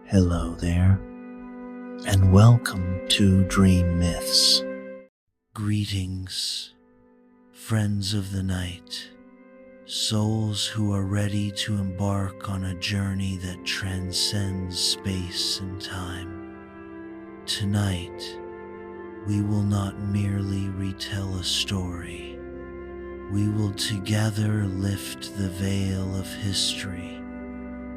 Hello there, and welcome to Dream Myths. Greetings, friends of the night, souls who are ready to embark on a journey that transcends space and time. Tonight, we will not merely retell a story. We will together lift the veil of history,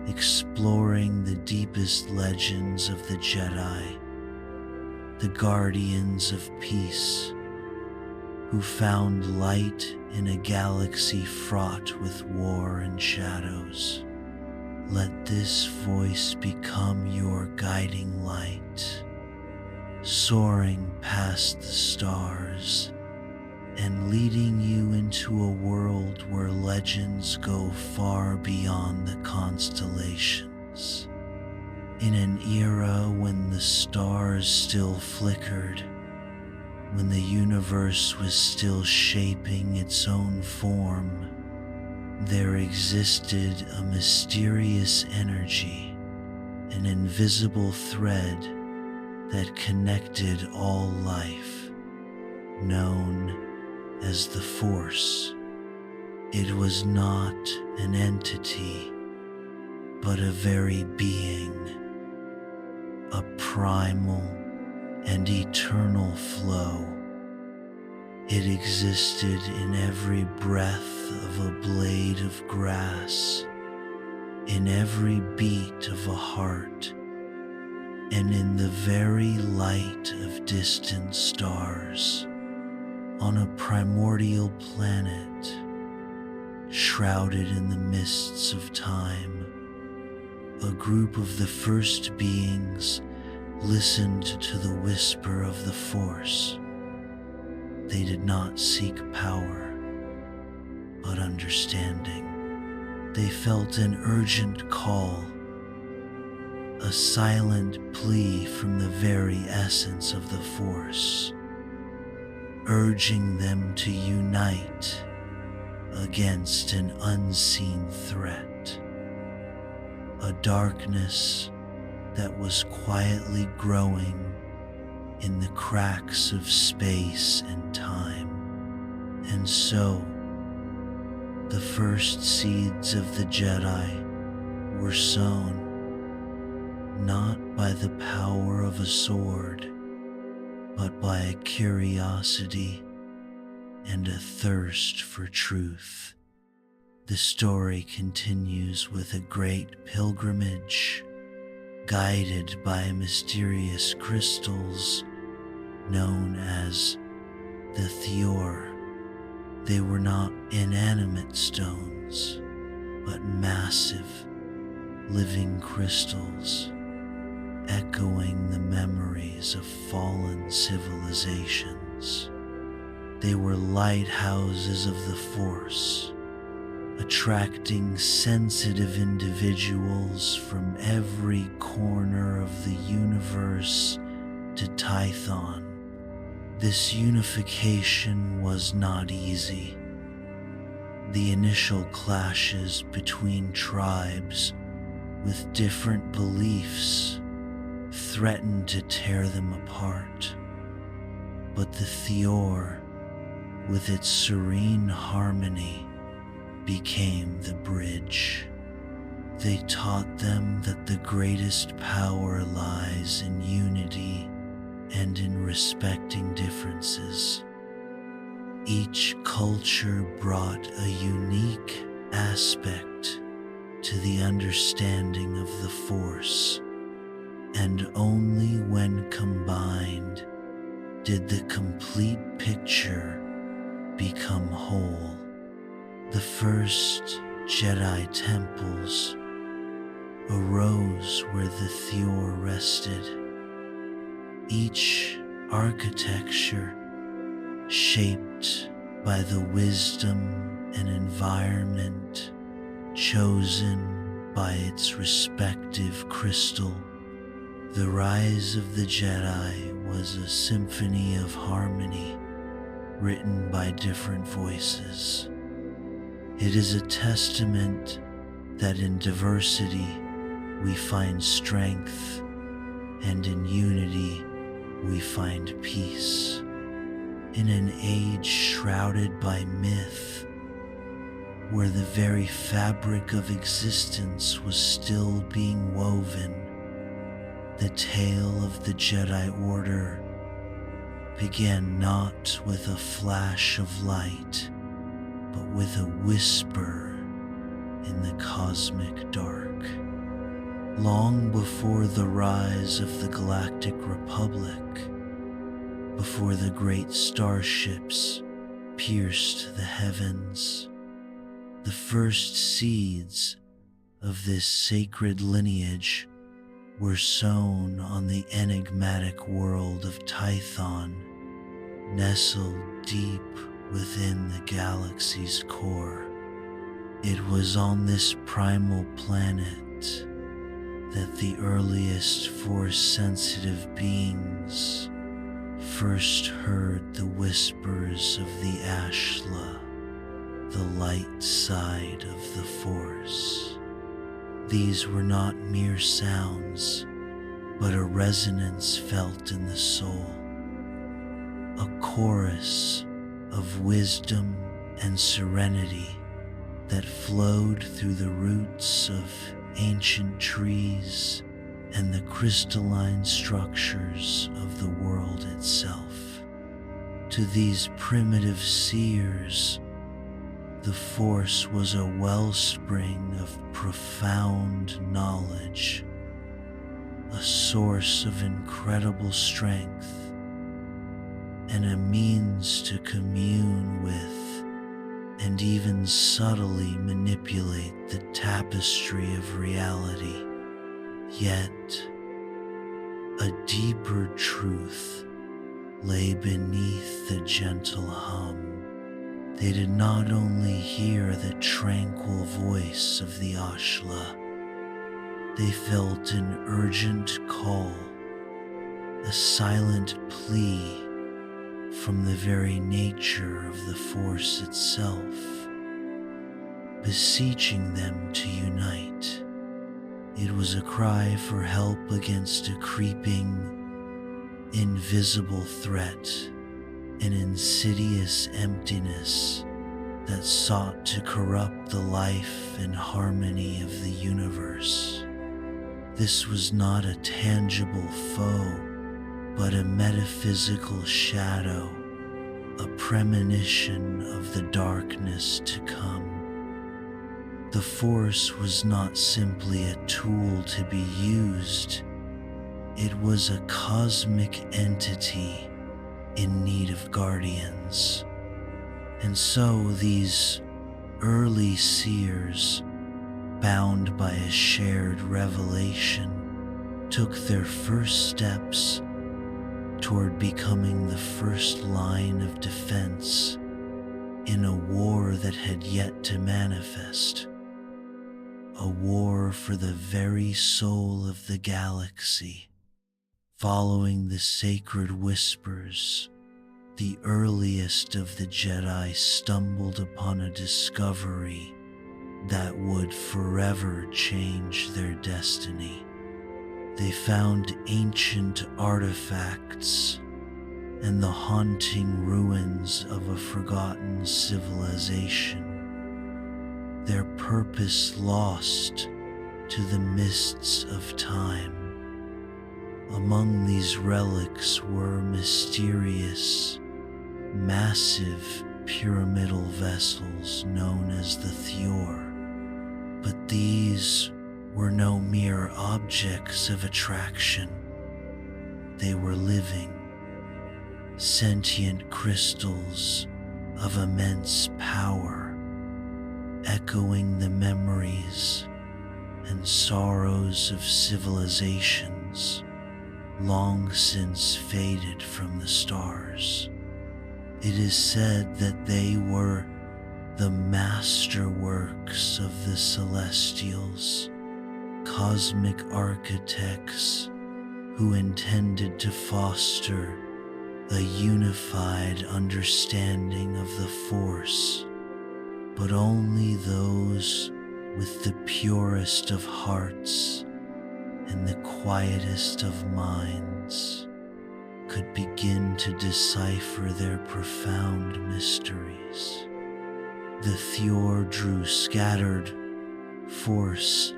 exploring the deepest legends of the Jedi, the guardians of peace, who found light in a galaxy fraught with war and shadows. Let this voice become your guiding light, soaring past the stars and leading you into a world where legends go far beyond the constellations. In an era when the stars still flickered, when the universe was still shaping its own form, there existed a mysterious energy, an invisible thread that connected all life, known as the Force. It was not an entity, but a very being, a primal and eternal flow. It existed in every breath of a blade of grass, in every beat of a heart, and in the very light of distant stars. On a primordial planet, shrouded in the mists of time, a group of the first beings listened to the whisper of the Force. They did not seek power, but understanding. They felt an urgent call, a silent plea from the very essence of the Force, urging them to unite against an unseen threat, a darkness that was quietly growing in the cracks of space and time. And so, the first seeds of the Jedi were sown, not by the power of a sword, but by a curiosity and a thirst for truth. The story continues with a great pilgrimage, guided by mysterious crystals known as the Thior. They were not inanimate stones, but massive, living crystals, echoing the memories of fallen civilizations. They were lighthouses of the Force, attracting sensitive individuals from every corner of the universe to Tython. This unification was not easy. The initial clashes between tribes with different beliefs threatened to tear them apart, but the Thior, with its serene harmony, became the bridge. They taught them that the greatest power lies in unity and in respecting differences. Each culture brought a unique aspect to the understanding of the Force, and only when combined did the complete picture become whole. The first Jedi temples arose where the Thior rested, each architecture shaped by the wisdom and environment chosen by its respective crystal. The rise of the Jedi was a symphony of harmony written by different voices. It is a testament that in diversity we find strength, and in unity we find peace. In an age shrouded by myth, where the very fabric of existence was still being woven, the tale of the Jedi Order began not with a flash of light, but with a whisper in the cosmic dark. Long before the rise of the Galactic Republic, before the great starships pierced the heavens, the first seeds of this sacred lineage were sown on the enigmatic world of Tython, nestled deep within the galaxy's core. It was on this primal planet that the earliest Force-sensitive beings first heard the whispers of the Ashla, the light side of the Force. These were not mere sounds, but a resonance felt in the soul, a chorus of wisdom and serenity that flowed through the roots of ancient trees and the crystalline structures of the world itself. To these primitive seers, the Force was a wellspring of profound knowledge, a source of incredible strength, and a means to commune with and even subtly manipulate the tapestry of reality. Yet, a deeper truth lay beneath the gentle hum. They did not only hear the tranquil voice of the Ashla, they felt an urgent call, a silent plea from the very nature of the Force itself, beseeching them to unite. It was a cry for help against a creeping, invisible threat, an insidious emptiness that sought to corrupt the life and harmony of the universe. This was not a tangible foe, but a metaphysical shadow, a premonition of the darkness to come. The Force was not simply a tool to be used, it was a cosmic entity in need of guardians. And so these early seers, bound by a shared revelation, took their first steps toward becoming the first line of defense in a war that had yet to manifest, a war for the very soul of the galaxy. Following the sacred whispers, the earliest of the Jedi stumbled upon a discovery that would forever change their destiny. They found ancient artifacts and the haunting ruins of a forgotten civilization, their purpose lost to the mists of time. Among these relics were mysterious, massive pyramidal vessels known as the Thior, but these were no mere objects of attraction. They were living, sentient crystals of immense power, echoing the memories and sorrows of civilizations long since faded from the stars. It is said that they were the masterworks of the Celestials, cosmic architects who intended to foster a unified understanding of the Force, but only those with the purest of hearts and the quietest of minds could begin to decipher their profound mysteries. The Thior drew scattered force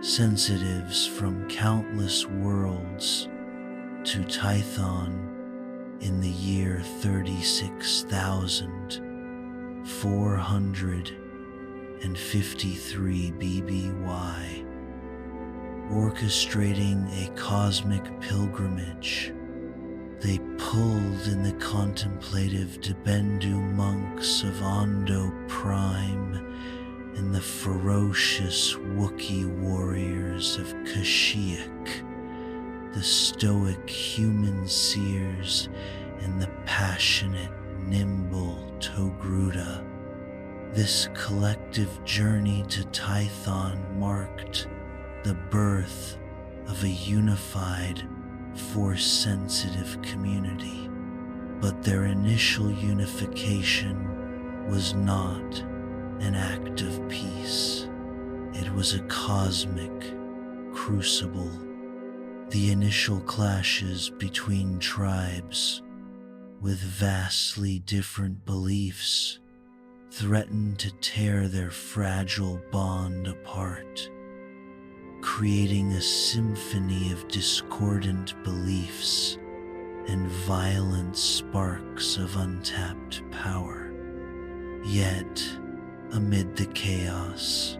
sensitives from countless worlds to Tython in the year 36,453 BBY, orchestrating a cosmic pilgrimage. They pulled in the contemplative Debendu monks of Ondo Prime and the ferocious Wookiee warriors of Kashyyyk, the stoic human seers and the passionate, nimble Togruta. This collective journey to Tython marked the birth of a unified, force-sensitive community. But their initial unification was not an act of peace. It was a cosmic crucible. The initial clashes between tribes with vastly different beliefs threatened to tear their fragile bond apart, creating a symphony of discordant beliefs and violent sparks of untapped power. Yet, amid the chaos,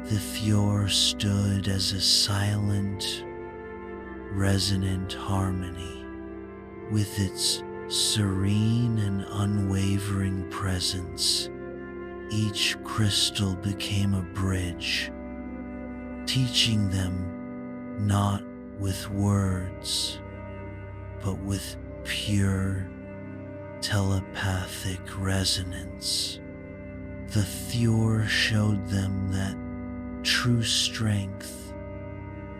the Thior stood as a silent, resonant harmony. With its serene and unwavering presence, each crystal became a bridge, teaching them not with words, but with pure telepathic resonance. The Thior showed them that true strength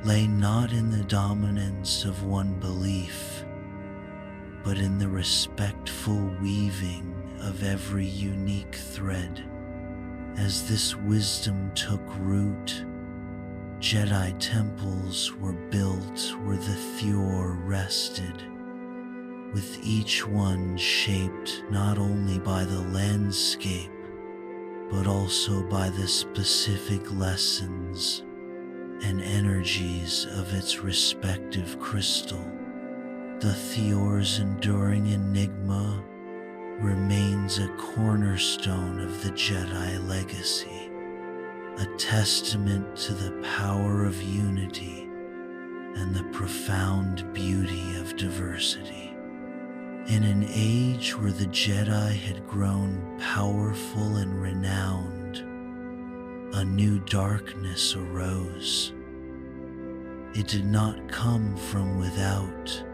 lay not in the dominance of one belief, but in the respectful weaving of every unique thread. As this wisdom took root, Jedi temples were built where the Thior rested, with each one shaped not only by the landscape, but also by the specific lessons and energies of its respective crystal. The Thior's enduring enigma remains a cornerstone of the Jedi legacy, a testament to the power of unity and the profound beauty of diversity. In an age where the Jedi had grown powerful and renowned, a new darkness arose. It did not come from without,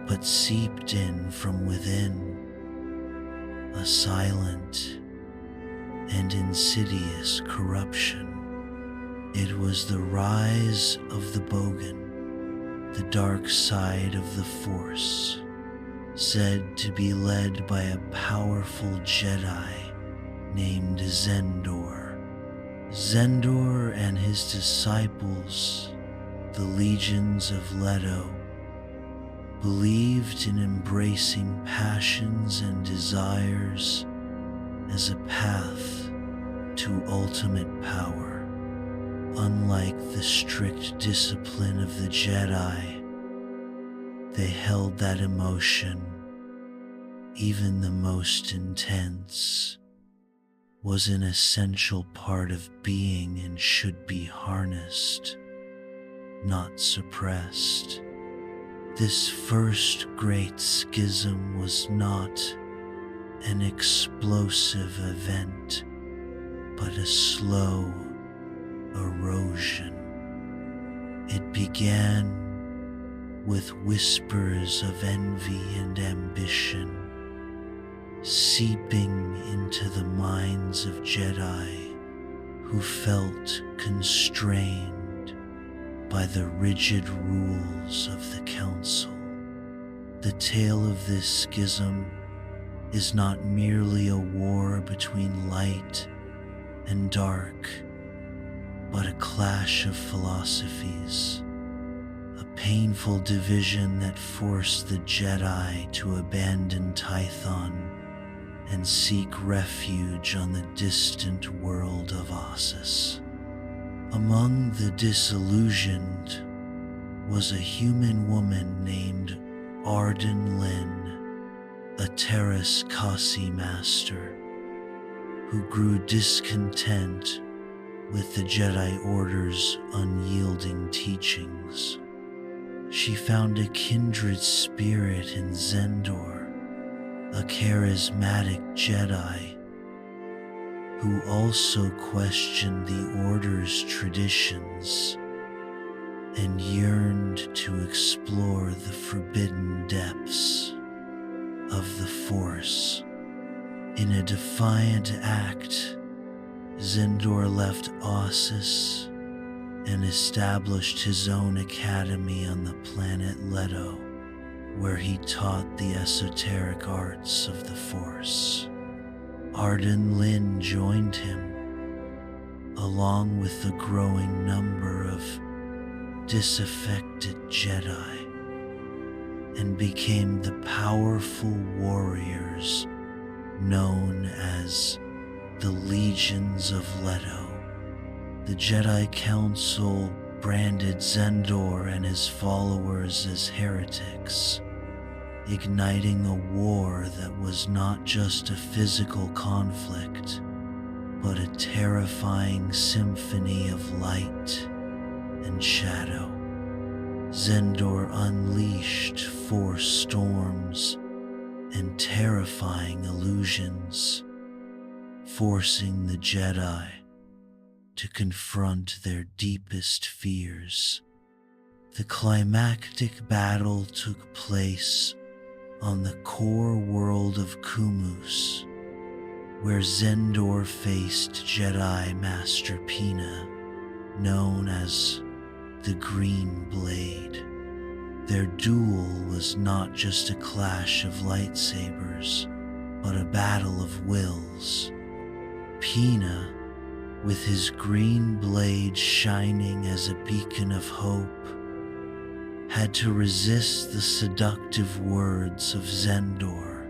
but seeped in from within, a silent and insidious corruption. It was the rise of the Bogan, the dark side of the Force, said to be led by a powerful Jedi named Zendor. Zendor and his disciples, the legions of Leto, believed in embracing passions and desires as a path to ultimate power. Unlike the strict discipline of the Jedi, they held that emotion, even the most intense, was an essential part of being and should be harnessed, not suppressed. This first great schism was not an explosive event, but a slow erosion. It began with whispers of envy and ambition, seeping into the minds of Jedi who felt constrained by the rigid rules of the Council. The tale of this schism is not merely a war between light and dark, but a clash of philosophies, a painful division that forced the Jedi to abandon Tython and seek refuge on the distant world of Ossus. Among the disillusioned was a human woman named Arden Lyn, a Terras Kasi master, who grew discontent with the Jedi Order's unyielding teachings. She found a kindred spirit in Zendor, a charismatic Jedi who also questioned the Order's traditions and yearned to explore the forbidden depths of the Force. In a defiant act, Zendor left Ossus and established his own academy on the planet Leto, where he taught the esoteric arts of the Force. Arden Lyn joined him, along with a growing number of disaffected Jedi, and became the powerful warriors known as the Legions of Leto. The Jedi Council branded Zendor and his followers as heretics, igniting a war that was not just a physical conflict, but a terrifying symphony of light and shadow. Zendor unleashed Force storms and terrifying illusions, forcing the Jedi to confront their deepest fears. The climactic battle took place on the core world of Kumus, where Zendor faced Jedi Master Pina, known as the Green Blade. Their duel was not just a clash of lightsabers, but a battle of wills. Pina, with his green blade shining as a beacon of hope, had to resist the seductive words of Zendor,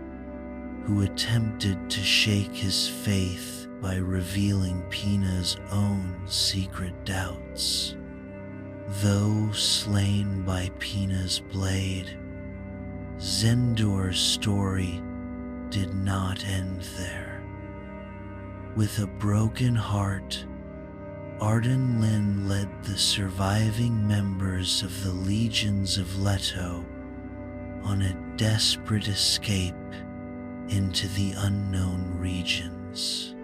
who attempted to shake his faith by revealing Pina's own secret doubts. Though slain by Pina's blade, Zendor's story did not end there. With a broken heart, Arden Lyn led the surviving members of the Legions of Leto on a desperate escape into the unknown regions.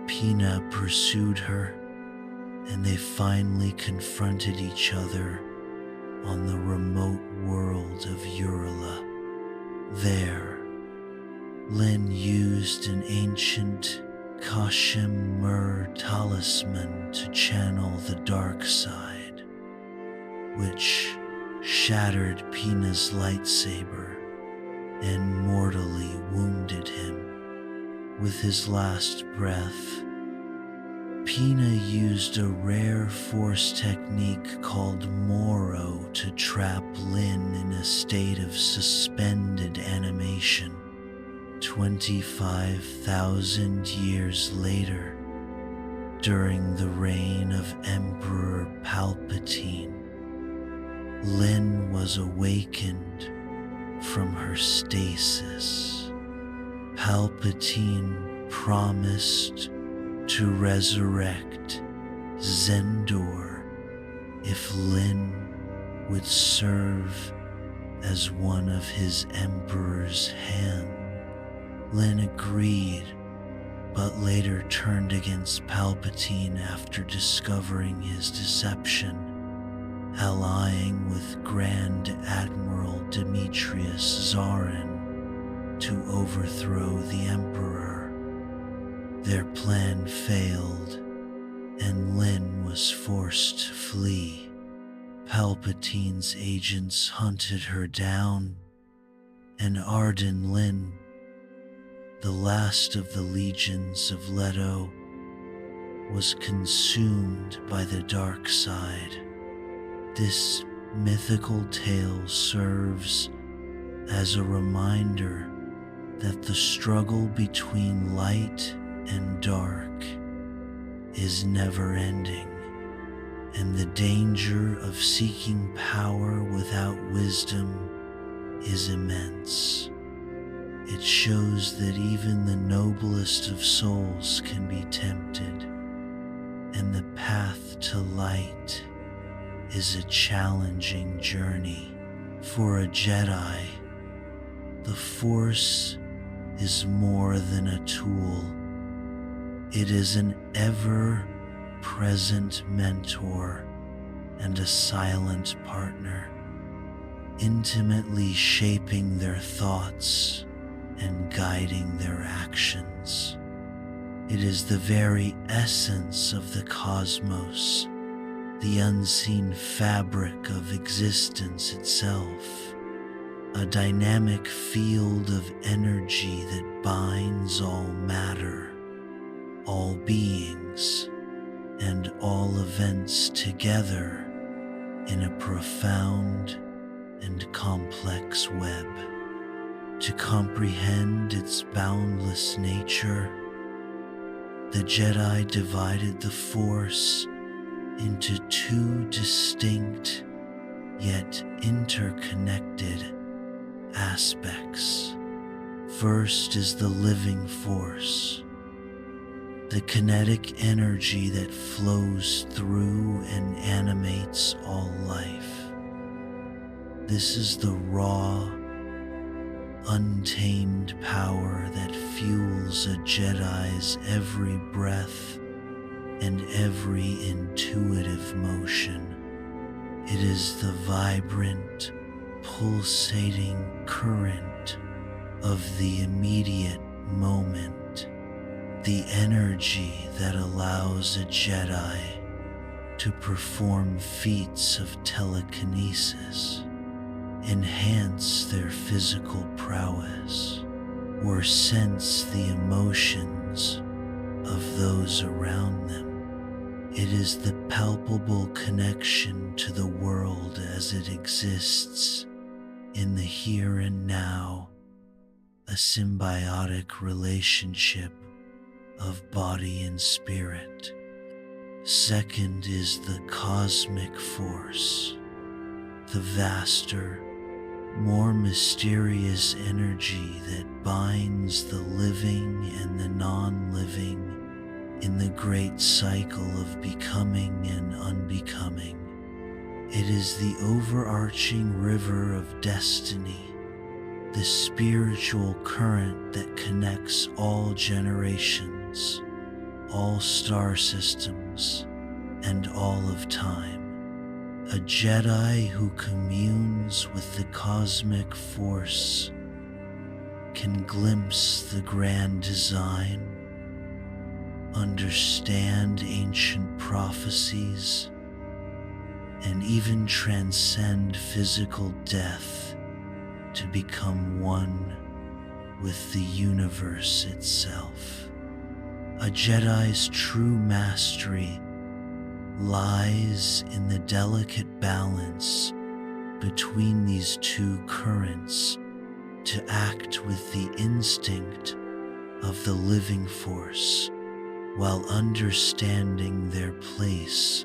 Pina pursued her, and they finally confronted each other on the remote world of Urula. There, Lyn used an ancient Kashim Mur talisman to channel the dark side, which shattered Pina's lightsaber and mortally wounded him. With his last breath, Pina used a rare Force technique called Moro to trap Lyn in a state of suspended animation. 25,000 years later, during the reign of Emperor Palpatine, Lyn was awakened from her stasis. Palpatine promised to resurrect Zendor if Lyn would serve as one of his emperor's hands. Lyn agreed, but later turned against Palpatine after discovering his deception, allying with Grand Admiral Demetrius Zarin to overthrow the Emperor. Their plan failed, and Lyn was forced to flee. Palpatine's agents hunted her down, and Arden Lyn, the last of the Legions of Leto, was consumed by the dark side. This mythical tale serves as a reminder that the struggle between light and dark is never ending, and the danger of seeking power without wisdom is immense. It shows that even the noblest of souls can be tempted, and the path to light is a challenging journey. For a Jedi, the Force is more than a tool. It is an ever-present mentor and a silent partner, intimately shaping their thoughts and guiding their actions. It is the very essence of the cosmos, the unseen fabric of existence itself, a dynamic field of energy that binds all matter, all beings, and all events together in a profound and complex web. To comprehend its boundless nature, the Jedi divided the Force into two distinct yet interconnected aspects. First is the living Force, the kinetic energy that flows through and animates all life. This is the raw, untamed power that fuels a Jedi's every breath and every intuitive motion. It is the vibrant, pulsating current of the immediate moment, the energy that allows a Jedi to perform feats of telekinesis, enhance their physical prowess, or sense the emotions of those around them. It is the palpable connection to the world as it exists in the here and now, a symbiotic relationship of body and spirit. Second is the cosmic Force, the vaster, more mysterious energy that binds the living and the non-living in the great cycle of becoming and unbecoming. It is the overarching river of destiny, the spiritual current that connects all generations, all star systems, and all of time. A Jedi who communes with the cosmic Force can glimpse the grand design, understand ancient prophecies, and even transcend physical death to become one with the universe itself. A Jedi's true mastery lies in the delicate balance between these two currents to act with the instinct of the living Force while understanding their place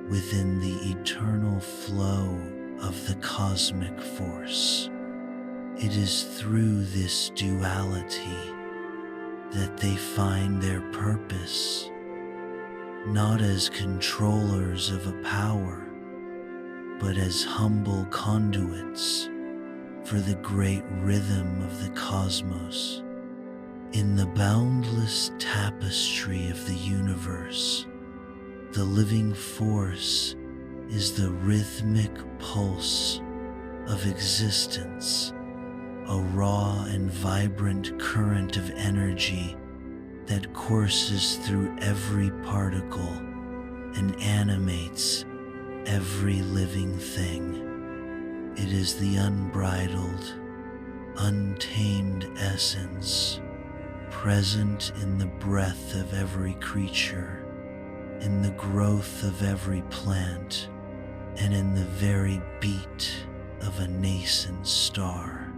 within the eternal flow of the cosmic Force. It is through this duality that they find their purpose, not as controllers of a power, but as humble conduits for the great rhythm of the cosmos. In the boundless tapestry of the universe, the living Force is the rhythmic pulse of existence, a raw and vibrant current of energy that courses through every particle and animates every living thing. It is the unbridled, untamed essence present in the breath of every creature, in the growth of every plant and in the very beat of a nascent star.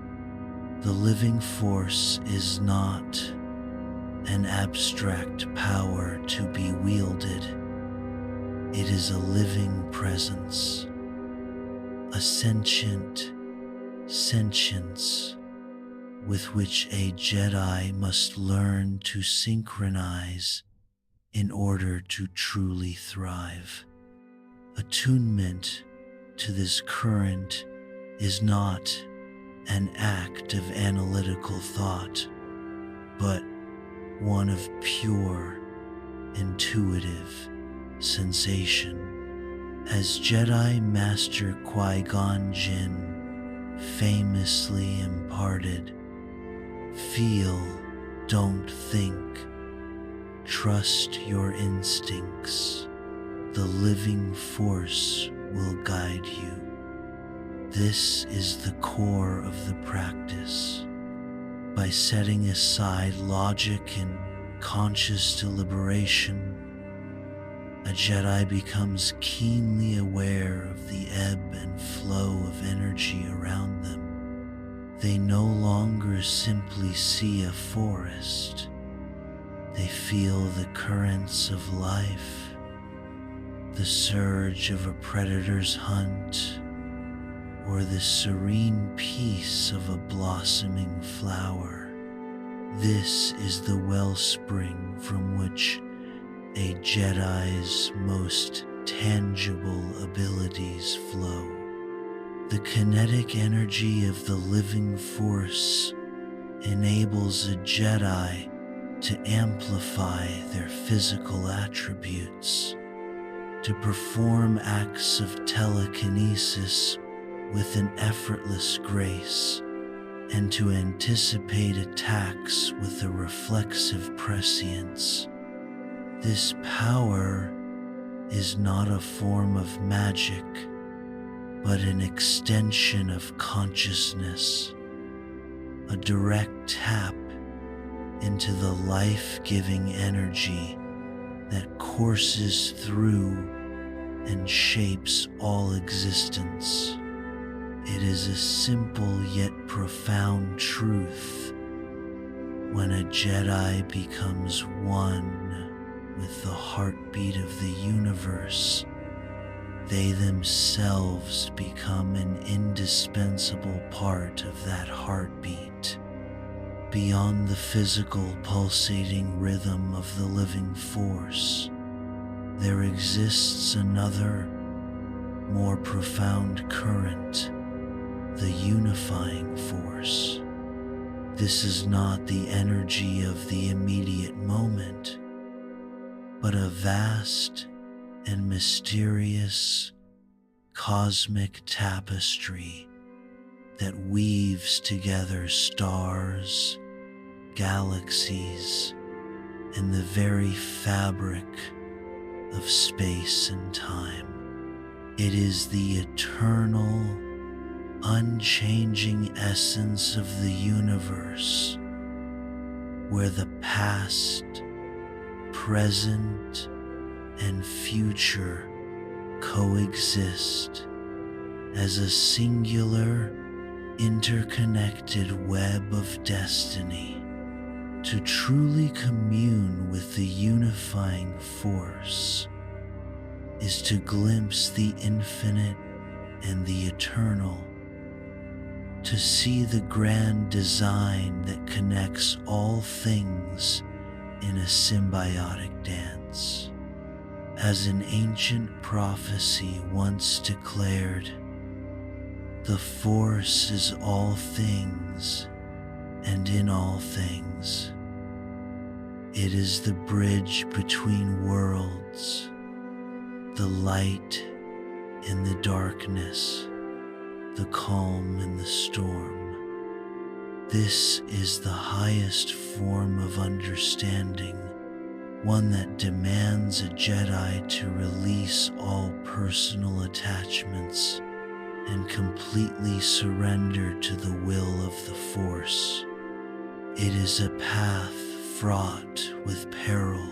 The living force is not an abstract power to be wielded. It is a living presence, a sentient sentience with which a Jedi must learn to synchronize in order to truly thrive. Attunement to this current is not an act of analytical thought, but one of pure, intuitive sensation. As Jedi Master Qui-Gon Jinn famously imparted, "Feel, don't think. Trust your instincts. The living force will guide you." This is the core of the practice. By setting aside logic and conscious deliberation, a Jedi becomes keenly aware of the ebb and flow of energy around them. They no longer simply see a forest. They feel the currents of life, the surge of a predator's hunt, or the serene peace of a blossoming flower. This is the wellspring from which a Jedi's most tangible abilities flow. The kinetic energy of the living force enables a Jedi to amplify their physical attributes, to perform acts of telekinesis with an effortless grace, and to anticipate attacks with a reflexive prescience. This power is not a form of magic, but an extension of consciousness, a direct tap into the life-giving energy that courses through and shapes all existence. It is a simple yet profound truth. When a Jedi becomes one with the heartbeat of the universe, they themselves become an indispensable part of that heartbeat. Beyond the physical pulsating rhythm of the living force, there exists another, more profound current, the unifying force. This is not the energy of the immediate moment, but a vast and mysterious cosmic tapestry that weaves together stars, galaxies, and the very fabric of space and time. It is the eternal, unchanging essence of the universe, where the past, present, and future coexist as a singular, interconnected web of destiny. To truly commune with the unifying force is to glimpse the infinite and the eternal, to see the grand design that connects all things in a symbiotic dance. As an ancient prophecy once declared, the Force is all things and in all things. It is the bridge between worlds, the light in the darkness, the calm in the storm. This is the highest form of understanding, one that demands a Jedi to release all personal attachments and completely surrender to the will of the Force. It is a path fraught with peril,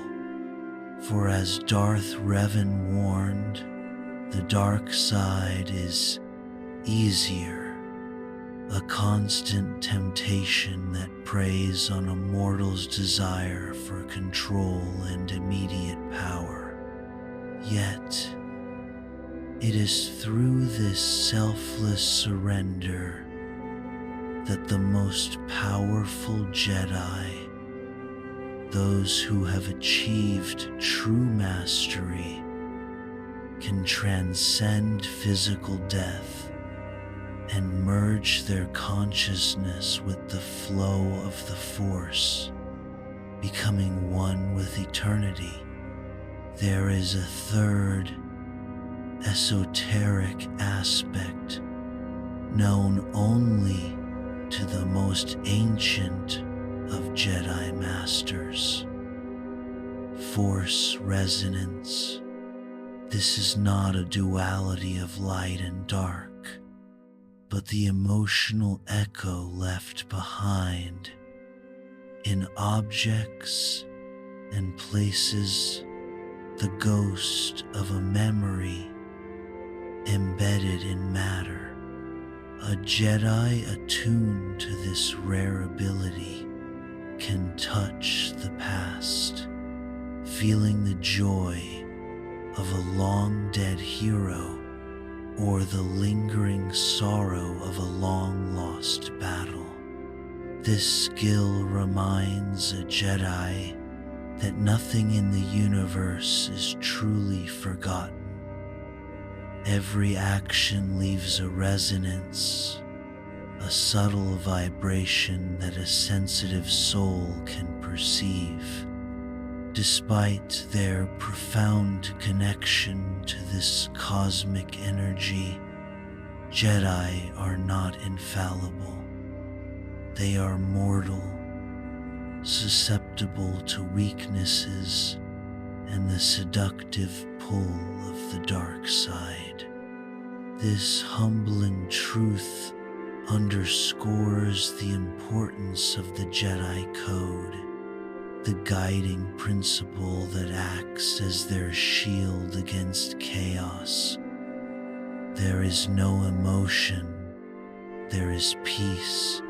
For as Darth Revan warned, the dark side is easier, a constant temptation that preys on a mortal's desire for control and immediate power. Yet, it is through this selfless surrender that the most powerful Jedi, those who have achieved true mastery, can transcend physical death and merge their consciousness with the flow of the Force, becoming one with eternity. There is a third, esoteric aspect known only to the most ancient of Jedi Masters: Force resonance. This is not a duality of light and dark, but the emotional echo left behind in objects and places, the ghost of a memory embedded in matter. A Jedi attuned to this rare ability can touch the past, feeling the joy of a long-dead hero or the lingering sorrow of a long-lost battle. This skill reminds a Jedi that nothing in the universe is truly forgotten. Every action leaves a resonance, a subtle vibration that a sensitive soul can perceive. Despite their profound connection to this cosmic energy, Jedi are not infallible. They are mortal, susceptible to weaknesses and the seductive pull of the dark side. This humbling truth underscores the importance of the Jedi Code, the guiding principle that acts as their shield against chaos. There is no emotion, there is peace.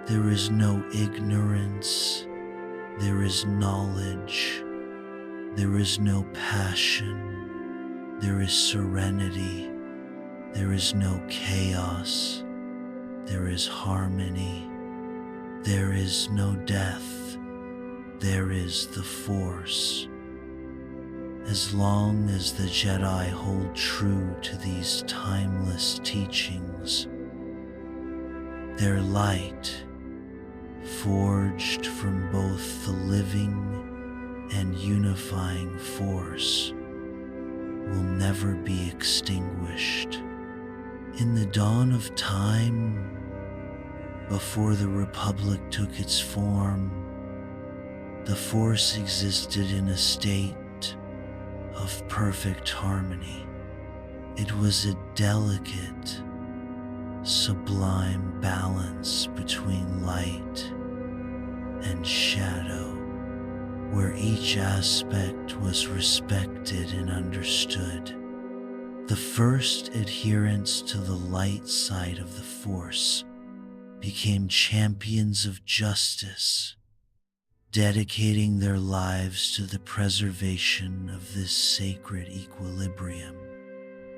There is no ignorance, there is knowledge. There is no passion, there is serenity. There is no chaos, there is harmony. There is no death, there is the Force. As long as the Jedi hold true to these timeless teachings, their light, forged from both the living and unifying Force, will never be extinguished. In the dawn of time, before the Republic took its form, the Force existed in a state of perfect harmony. It was a delicate, sublime balance between light and shadow, where each aspect was respected and understood. The first adherents to the light side of the Force became champions of justice, dedicating their lives to the preservation of this sacred equilibrium.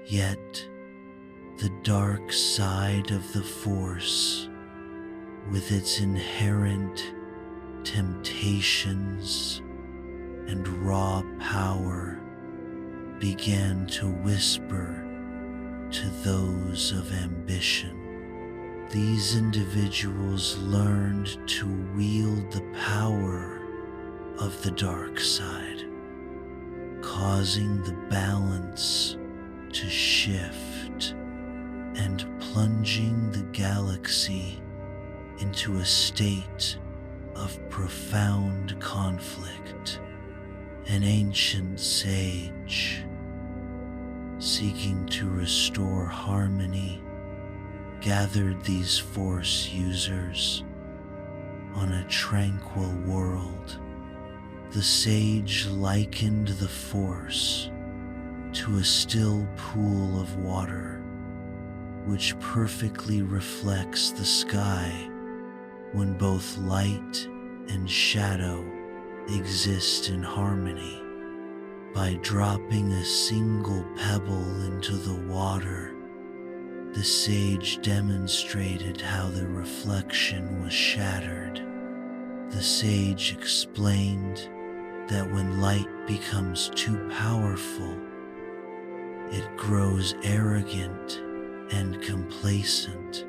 Yet, the dark side of the Force, with its inherent temptations and raw power, began to whisper to those of ambition. These individuals learned to wield the power of the dark side, causing the balance to shift and plunging the galaxy into a state of profound conflict. An ancient sage, seeking to restore harmony, gathered these Force users on a tranquil world. The sage likened the Force to a still pool of water, which perfectly reflects the sky when both light and shadow exist in harmony. By dropping a single pebble into the water, the sage demonstrated how the reflection was shattered. The sage explained that when light becomes too powerful, it grows arrogant and complacent,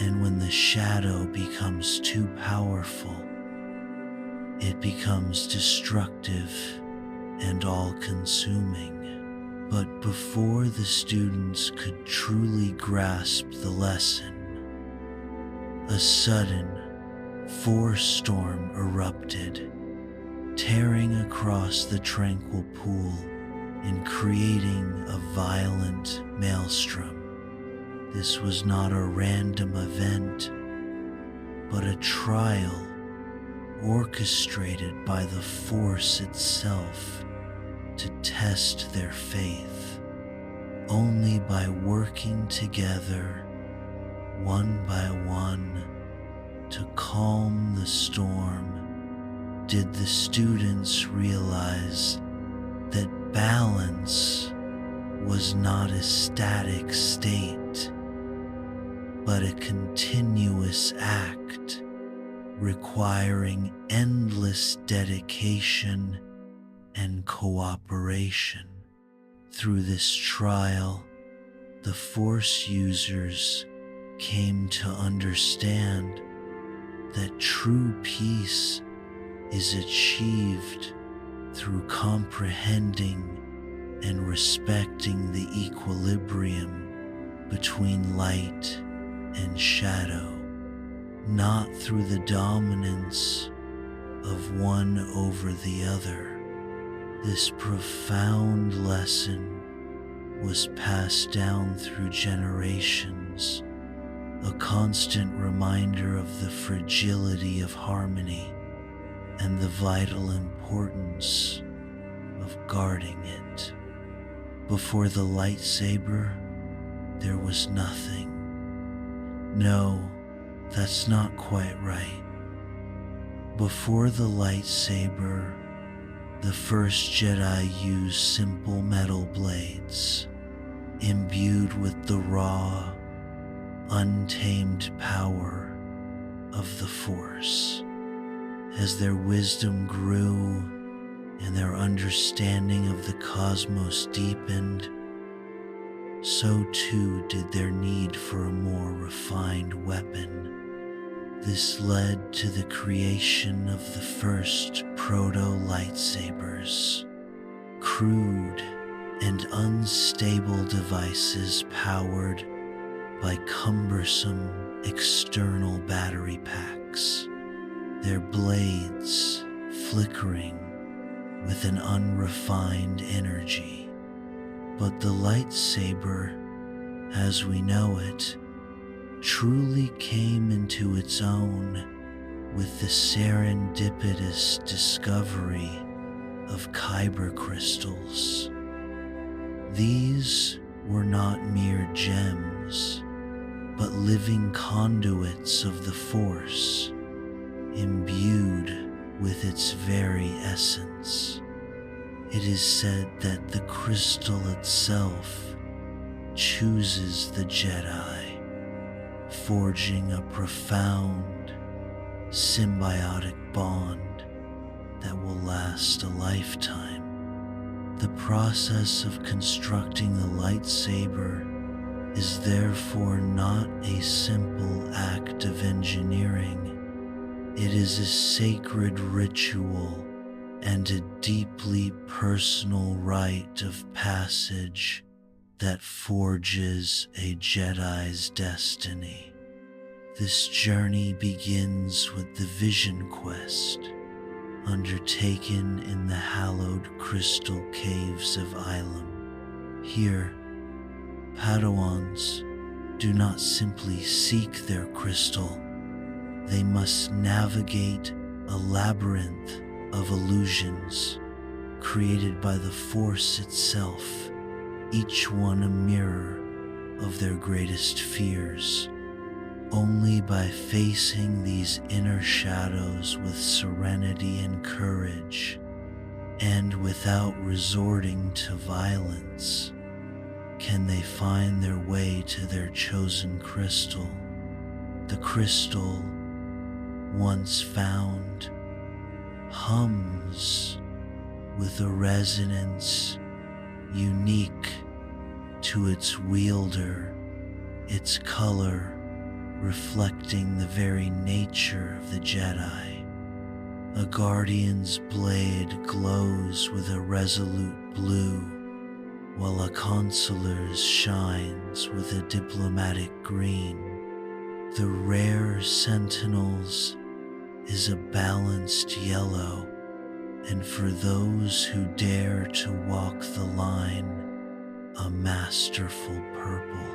and when the shadow becomes too powerful, it becomes destructive and all-consuming. But before the students could truly grasp the lesson, a sudden force storm erupted, tearing across the tranquil pool and creating a violent maelstrom. This was not a random event, but a trial orchestrated by the Force itself to test their faith. Only by working together, one by one, to calm the storm, did the students realize that balance was not a static state, but a continuous act requiring endless dedication and cooperation. Through this trial, the Force users came to understand that true peace is achieved through comprehending and respecting the equilibrium between light and shadow, not through the dominance of one over the other. This profound lesson was passed down through generations, a constant reminder of the fragility of harmony and the vital importance of guarding it. Before the lightsaber, there was nothing. No, that's not quite right. Before the lightsaber, the first Jedi used simple metal blades, imbued with the raw, untamed power of the Force. As their wisdom grew and their understanding of the cosmos deepened, so too did their need for a more refined weapon. This led to the creation of the first proto-lightsabers, crude and unstable devices powered by cumbersome external battery packs, their blades flickering with an unrefined energy. But the lightsaber, as we know it, truly came into its own with the serendipitous discovery of kyber crystals. These were not mere gems, but living conduits of the Force, imbued with its very essence. It is said that the crystal itself chooses the Jedi, forging a profound, symbiotic bond that will last a lifetime. The process of constructing the lightsaber is therefore not a simple act of engineering. It is a sacred ritual and a deeply personal rite of passage that forges a Jedi's destiny. This journey begins with the Vision Quest, undertaken in the hallowed crystal caves of Ilum. Here, Padawans do not simply seek their crystal, they must navigate a labyrinth of illusions created by the Force itself, each one a mirror of their greatest fears. Only by facing these inner shadows with serenity and courage, and without resorting to violence, can they find their way to their chosen crystal. The crystal, once found, hums with a resonance unique to its wielder, its color reflecting the very nature of the Jedi. A guardian's blade glows with a resolute blue, while a consular's shines with a diplomatic green. The rare sentinel's is a balanced yellow, and for those who dare to walk the line, a masterful purple.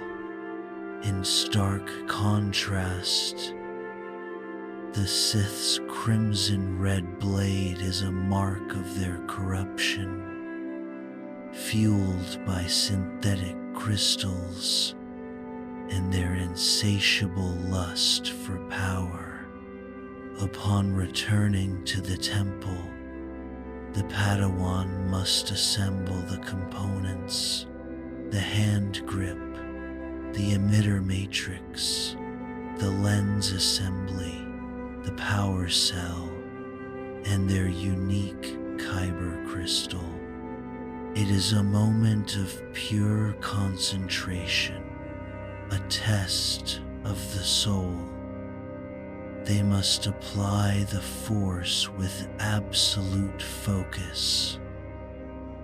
In stark contrast, the Sith's crimson red blade is a mark of their corruption, fueled by synthetic crystals and their insatiable lust for power. Upon returning to the temple, the Padawan must assemble the components: the hand grip, the emitter matrix, the lens assembly, the power cell, and their unique kyber crystal. It is a moment of pure concentration, a test of the soul. They must apply the Force with absolute focus,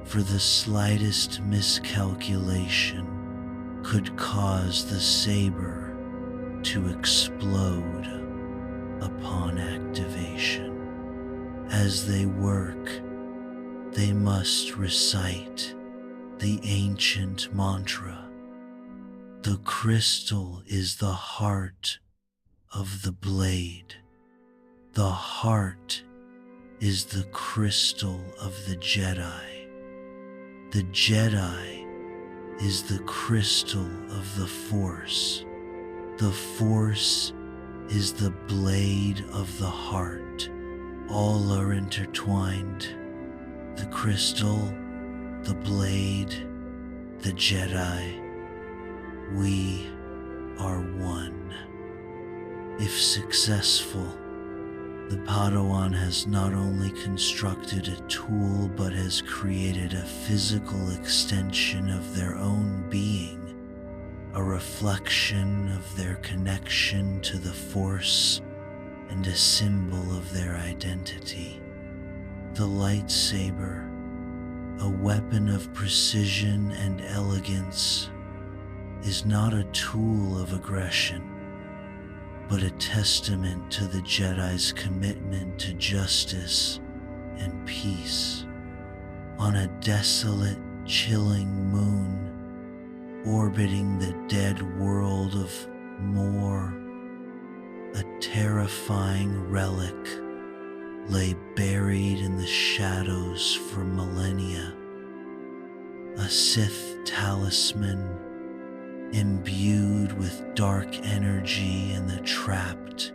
for the slightest miscalculation could cause the saber to explode upon activation. As they work, they must recite the ancient mantra. The crystal is the heart of the blade. The heart is the crystal of the Jedi. The Jedi is the crystal of the Force. The Force is the blade of the heart. All are intertwined. The crystal, the blade, the Jedi. We are one. If successful, the Padawan has not only constructed a tool but has created a physical extension of their own being, a reflection of their connection to the Force and a symbol of their identity. The lightsaber, a weapon of precision and elegance, is not a tool of aggression, but a testament to the Jedi's commitment to justice and peace. On a desolate, chilling moon, orbiting the dead world of Mor, a terrifying relic lay buried in the shadows for millennia. A Sith talisman imbued with dark energy and the trapped,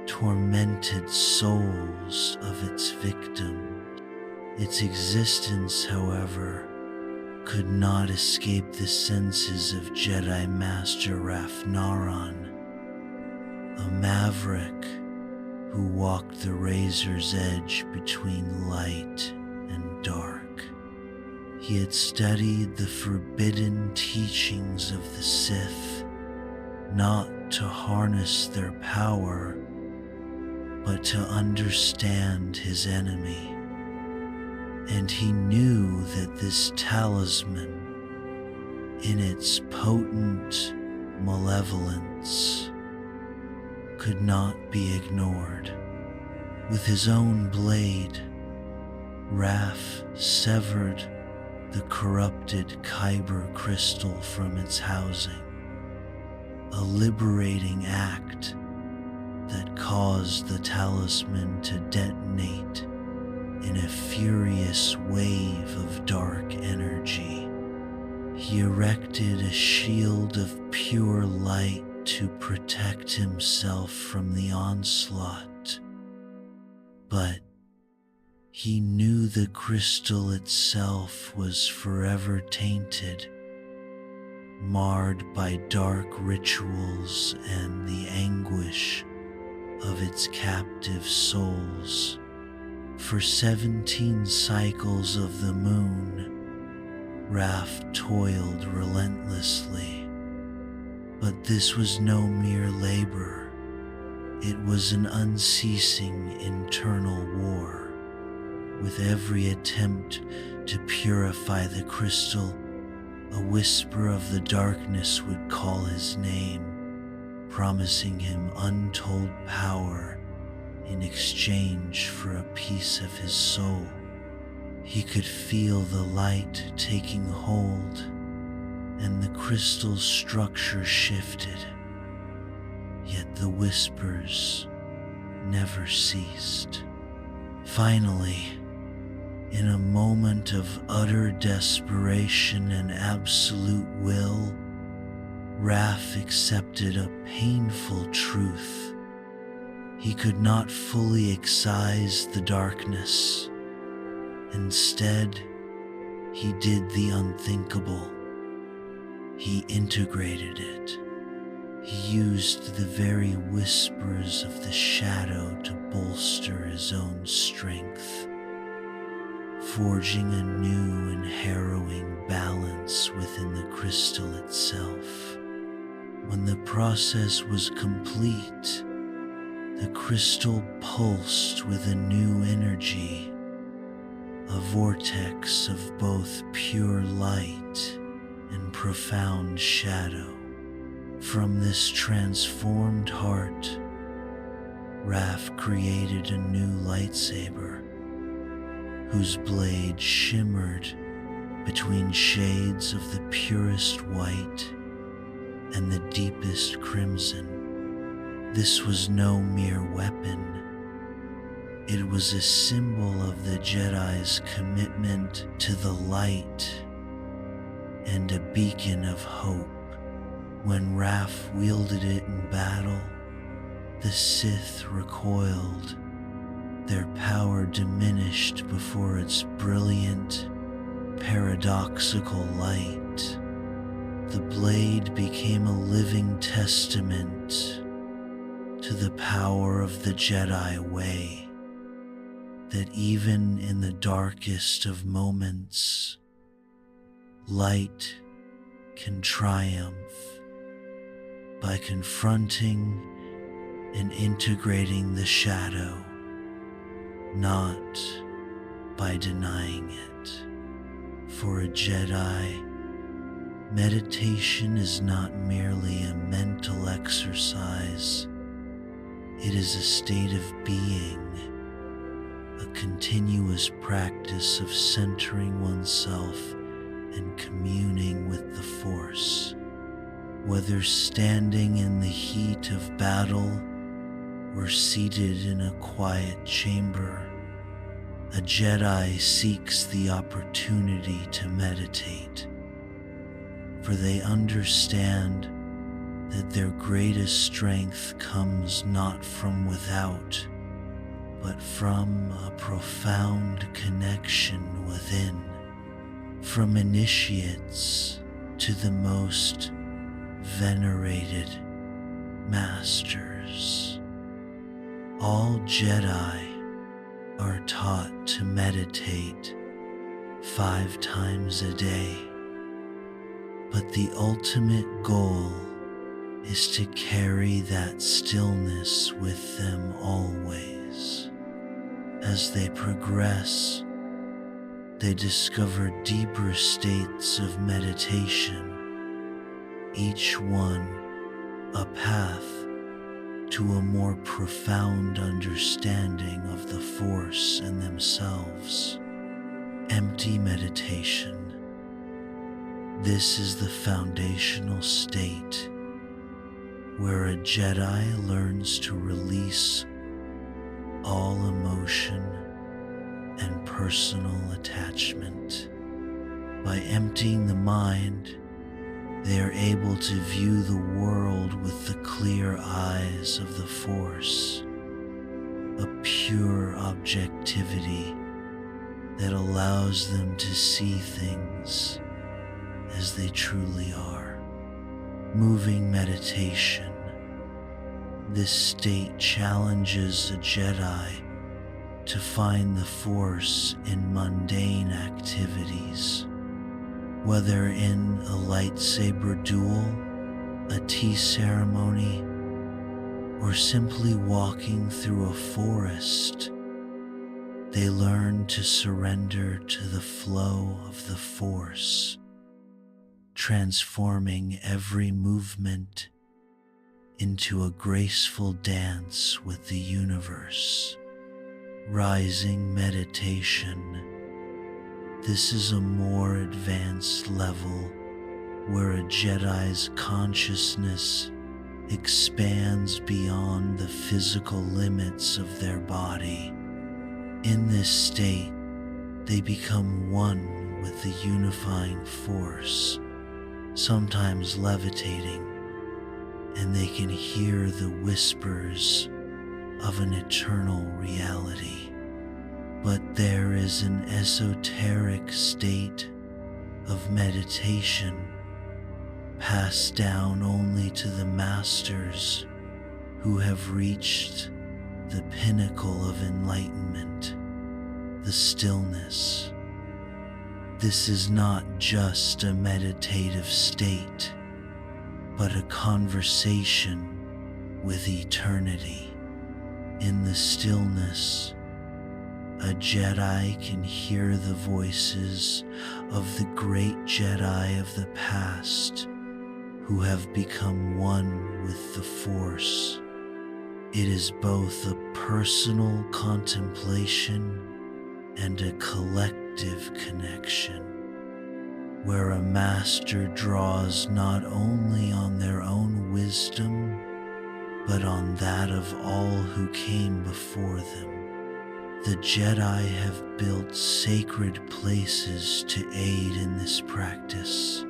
tormented souls of its victims. Its existence, however, could not escape the senses of Jedi Master Raf Naran, a maverick who walked the razor's edge between light and dark. He had studied the forbidden teachings of the Sith, not to harness their power, but to understand his enemy. And he knew that this talisman, in its potent malevolence, could not be ignored. With his own blade, Raf severed the corrupted kyber crystal from its housing, a liberating act that caused the talisman to detonate in a furious wave of dark energy. He erected a shield of pure light to protect himself from the onslaught, but he knew the crystal itself was forever tainted, marred by dark rituals and the anguish of its captive souls. For 17 cycles of the moon, Raph toiled relentlessly, but this was no mere labor. It was an unceasing internal war. With every attempt to purify the crystal, a whisper of the darkness would call his name, promising him untold power in exchange for a piece of his soul. He could feel the light taking hold, and the crystal's structure shifted, yet the whispers never ceased. Finally, in a moment of utter desperation and absolute will, Raph accepted a painful truth. He could not fully excise the darkness. Instead, he did the unthinkable. He integrated it. He used the very whispers of the shadow to bolster his own strength, forging a new and harrowing balance within the crystal itself. When the process was complete, the crystal pulsed with a new energy, a vortex of both pure light and profound shadow. From this transformed heart, Raph created a new lightsaber, whose blade shimmered between shades of the purest white and the deepest crimson. This was no mere weapon. It was a symbol of the Jedi's commitment to the light and a beacon of hope. When Raph wielded it in battle, the Sith recoiled, their power diminished before its brilliant, paradoxical light. The blade became a living testament to the power of the Jedi way, that even in the darkest of moments, light can triumph by confronting and integrating the shadow, not by denying it. For a Jedi, meditation is not merely a mental exercise. It is a state of being, a continuous practice of centering oneself and communing with the Force. Whether standing in the heat of battle or seated in a quiet chamber, a Jedi seeks the opportunity to meditate, for they understand that their greatest strength comes not from without, but from a profound connection within. From initiates to the most venerated masters, all Jedi are taught to meditate 5 times a day, but the ultimate goal is to carry that stillness with them always. As they progress, they discover deeper states of meditation, each one a path to a more profound understanding of the Force and themselves. Empty meditation. This is the foundational state where a Jedi learns to release all emotion, and personal attachment. By emptying the mind, they are able to view the world with the clear eyes of the Force, a pure objectivity that allows them to see things as they truly are. Moving meditation. This state challenges a Jedi to find the Force in mundane activities, whether in a lightsaber duel, a tea ceremony, or simply walking through a forest. They learn to surrender to the flow of the Force, transforming every movement into a graceful dance with the universe. Rising meditation. This is a more advanced level where a Jedi's consciousness expands beyond the physical limits of their body. In this state, they become one with the unifying Force, sometimes levitating, and they can hear the whispers of an eternal reality. But there is an esoteric state of meditation passed down only to the masters who have reached the pinnacle of enlightenment, the stillness. This is not just a meditative state, but a conversation with eternity. In the stillness, a Jedi can hear the voices of the great Jedi of the past who have become one with the Force. It is both a personal contemplation and a collective connection, where a master draws not only on their own wisdom, but on that of all who came before them. The Jedi have built sacred places to aid in this practice,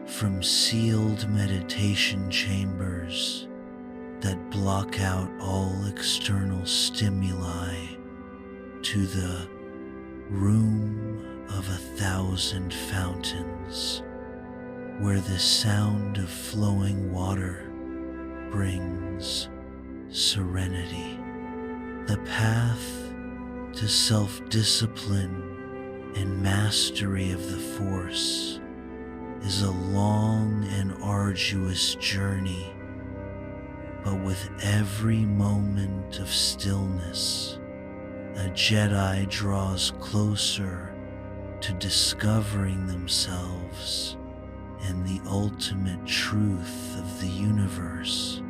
from sealed meditation chambers that block out all external stimuli to the room of 1,000 fountains, where the sound of flowing water brings serenity. The path to self-discipline and mastery of the Force is a long and arduous journey, but with every moment of stillness, a Jedi draws closer to discovering themselves and the ultimate truth of the universe.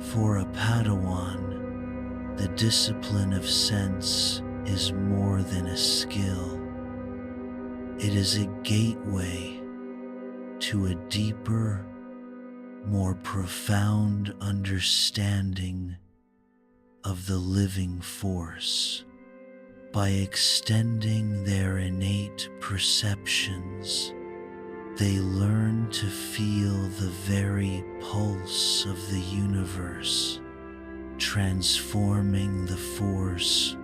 For a Padawan, the discipline of sense is more than a skill. It is a gateway to a deeper, more profound understanding of the living Force. By extending their innate perceptions, they learn to feel the very pulse of the universe, transforming the Force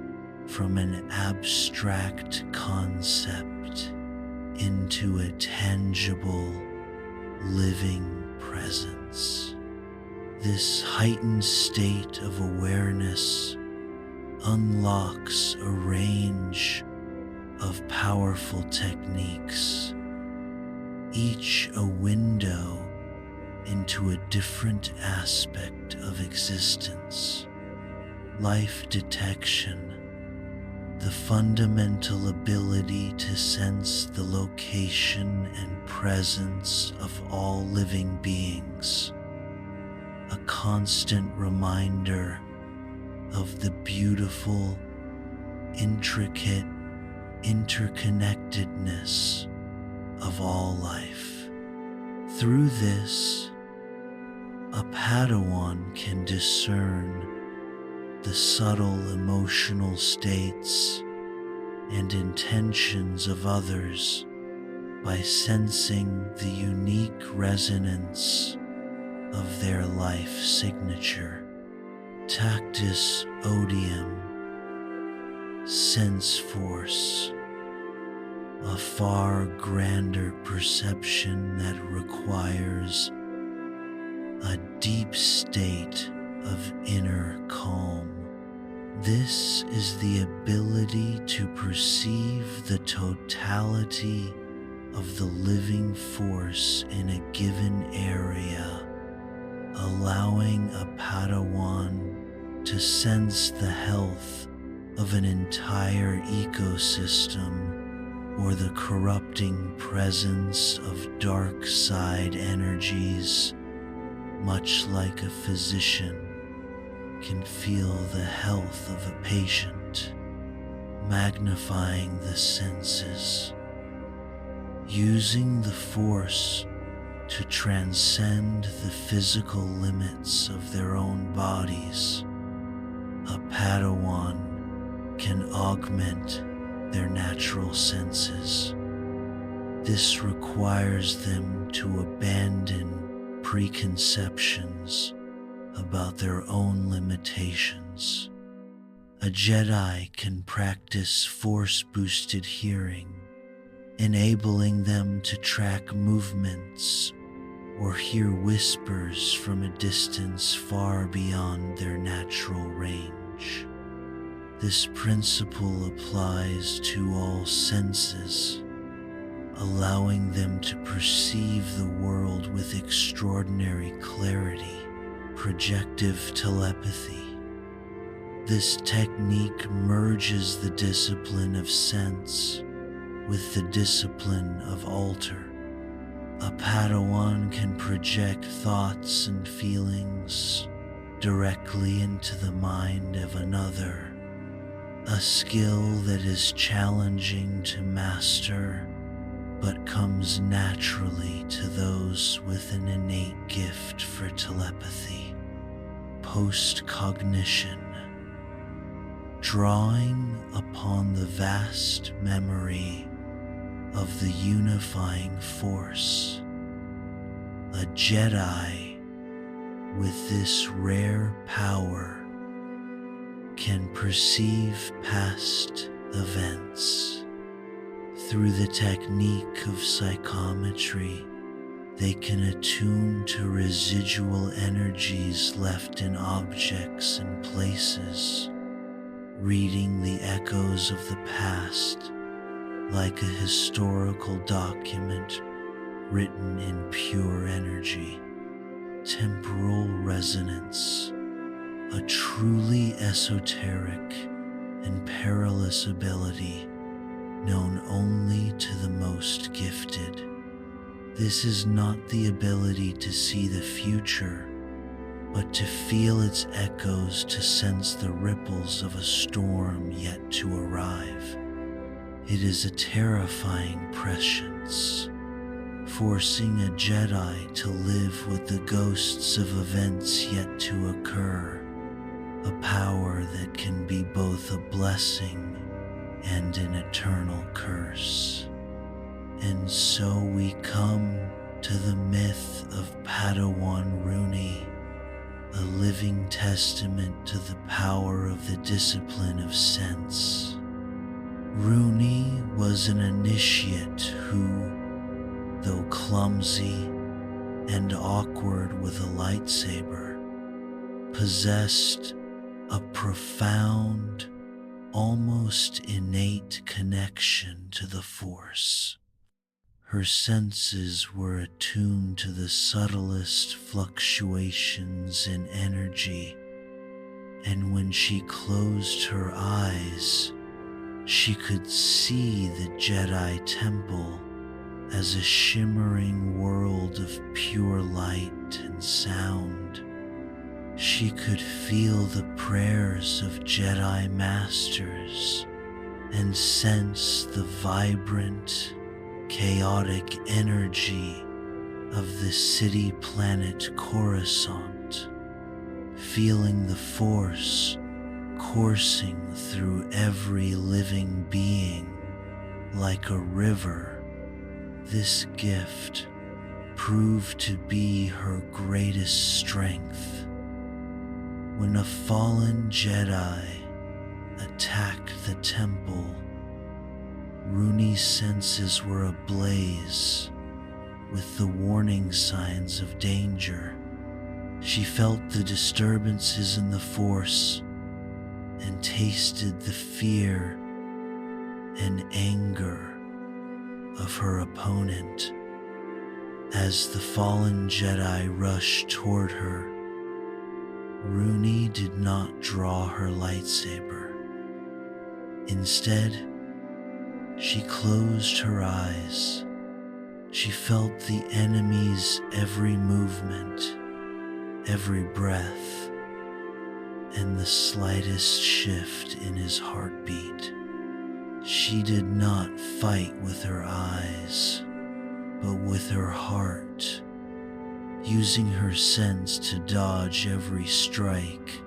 from an abstract concept into a tangible, living presence. This heightened state of awareness unlocks a range of powerful techniques, each a window into a different aspect of existence. Life detection, the fundamental ability to sense the location and presence of all living beings, a constant reminder of the beautiful, intricate interconnectedness of all life. Through this, a Padawan can discern the subtle emotional states and intentions of others by sensing the unique resonance of their life signature. Tactus odium, sense force, a far grander perception that requires a deep state of inner calm. This is the ability to perceive the totality of the living force in a given area, allowing a Padawan to sense the health of an entire ecosystem or the corrupting presence of dark side energies, much like a physician can feel the health of a patient, magnifying the senses. Using the force to transcend the physical limits of their own bodies, a Padawan can augment their natural senses. This requires them to abandon preconceptions about their own limitations. A Jedi can practice force-boosted hearing, enabling them to track movements or hear whispers from a distance far beyond their natural range. This principle applies to all senses, allowing them to perceive the world with extraordinary clarity. Projective telepathy. This technique merges the discipline of sense with the discipline of alter. A Padawan can project thoughts and feelings directly into the mind of another, a skill that is challenging to master but comes naturally to those with an innate gift for telepathy. Post-cognition. Drawing upon the vast memory of the unifying force, a Jedi with this rare power can perceive past events. Through the technique of psychometry, they can attune to residual energies left in objects and places, reading the echoes of the past like a historical document written in pure energy. Temporal resonance, a truly esoteric and perilous ability known only to the most gifted. This is not the ability to see the future, but to feel its echoes, to sense the ripples of a storm yet to arrive. It is a terrifying prescience, forcing a Jedi to live with the ghosts of events yet to occur, a power that can be both a blessing and an eternal curse. And so we come to the myth of Padawan Rooney, a living testament to the power of the discipline of sense. Rooney was an initiate who, though clumsy and awkward with a lightsaber, possessed a profound, almost innate connection to the Force. Her senses were attuned to the subtlest fluctuations in energy, and when she closed her eyes, she could see the Jedi Temple as a shimmering world of pure light and sound. She could feel the prayers of Jedi Masters and sense the vibrant, chaotic energy of the city planet Coruscant, feeling the Force coursing through every living being like a river. This gift proved to be her greatest strength. When a fallen Jedi attacked the temple, Rooney's senses were ablaze with the warning signs of danger. She felt the disturbances in the Force and tasted the fear and anger of her opponent. As the fallen Jedi rushed toward her, Rooney did not draw her lightsaber. Instead, she closed her eyes. She felt the enemy's every movement, every breath, and the slightest shift in his heartbeat. She did not fight with her eyes, but with her heart, using her sense to dodge every strike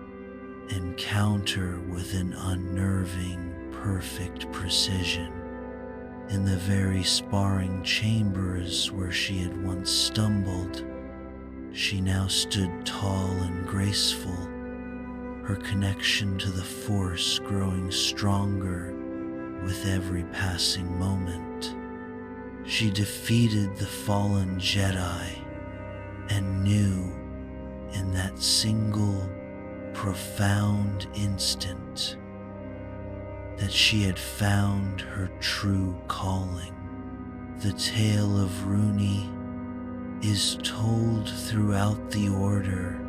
and counter with an unnerving, perfect precision. In the very sparring chambers where she had once stumbled, she now stood tall and graceful, her connection to the Force growing stronger with every passing moment. She defeated the fallen Jedi and knew in that single, profound instant that she had found her true calling. The tale of Rooney is told throughout the Order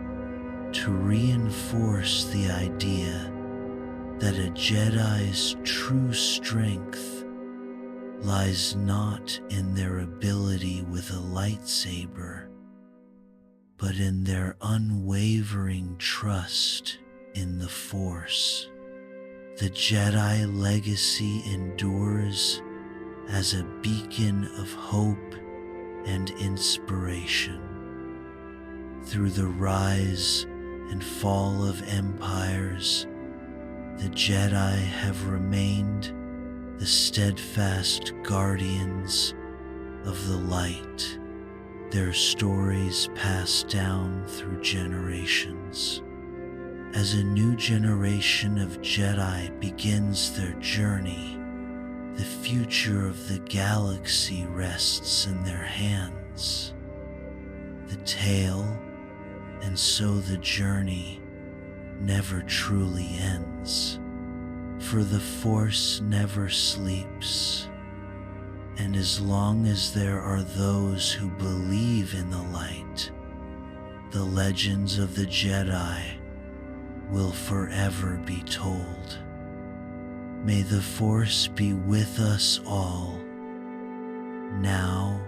to reinforce the idea that a Jedi's true strength lies not in their ability with a lightsaber, but in their unwavering trust in the Force. The Jedi legacy endures as a beacon of hope and inspiration. Through the rise and fall of empires, the Jedi have remained the steadfast guardians of the light, their stories passed down through generations. As a new generation of Jedi begins their journey, the future of the galaxy rests in their hands. The tale, and so the journey, never truly ends, for the Force never sleeps, and as long as there are those who believe in the light, the legends of the Jedi will forever be told. May the Force be with us all, now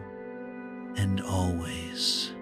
and always.